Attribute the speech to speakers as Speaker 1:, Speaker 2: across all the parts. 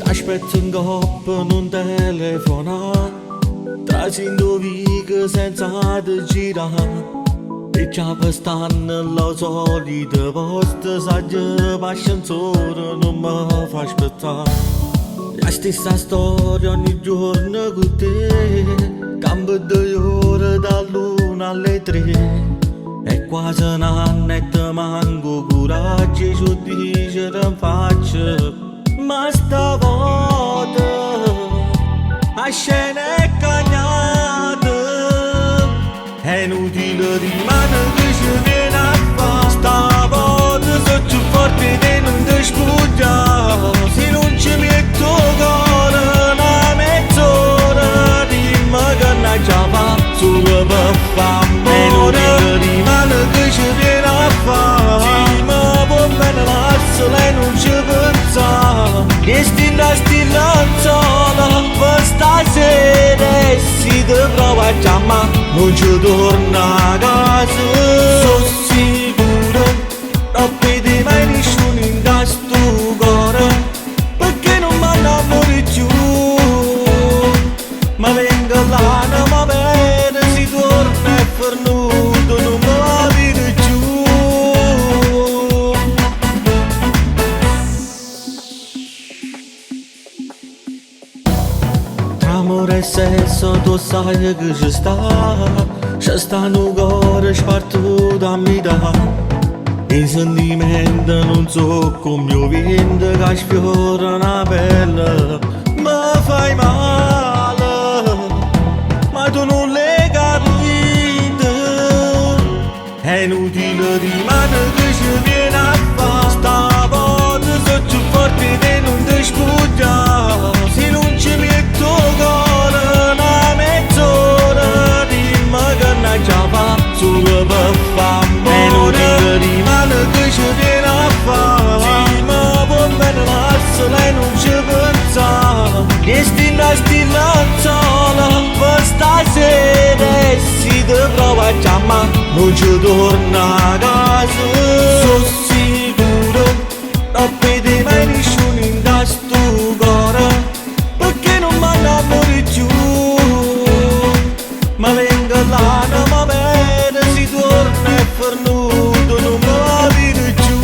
Speaker 1: T'aspetto in coppa, non telefona, trasendo vighe senza te girare. E già per stanno la solita posta, saggia pascenzola non mi fa aspettare. La stessa storia ogni giorno con te, cambio 2 ore dall'una alle 3. È quasi un anno e te manco coraggio, e ci dice in faccia. Ma stavolta la scena è cagnata, è inutile rimane che ci viene a fare. Stavolta sono più forte di non ti sfuggiare. Se non ci metto cuore una mezz'ora, dimmi che non ce fa solo per fare amore. È inutile rimane che ci viene a fare. Sì, ma può bene larsela e non ci pensare. Che stilla sola per stasera, e si te prova a chiamare non ci torna a casa. Sono sicuro non vede mai nessuno in questo cuore, perché non mi innamori più. Ma vengo là, non mi vede, si torna e fernuto non mi va vede più. Amore e sesso, tu sai che ci sta un cuore sparto da metà. I sentimenti non so come io vento che sfiora una pelle. Mi fai male, ma tu non l'hai capito. È inutile rimane che ci viene a fare. Stavolta sono più forte di non ti sfuggiare. Se non ci metto cuore una mezz'ora, dimmi che non ce fa solo per fare amore. È inutile rimane che ci viene a fare. Sì, ma può bene larsela e non ci pensare. Che stilla sola per stasera, e si te prova a chiamare non ci torna a casa. Sono sicuro non vede mai nessuno in questo cuore, perché non mi innamori più. Ma vengo là, non mi vede, si torna e fernuto non mi va vede più.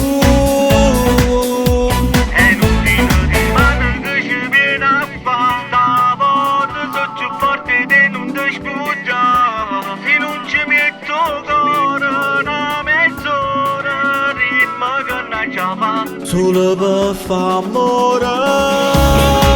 Speaker 1: È inutile rimane che ci viene a fare. Stavolta sono più forte di non ti sfuggiare. Se non ci metto cuore una mezz'ora, dimmi che non ce fa solo per fare amore.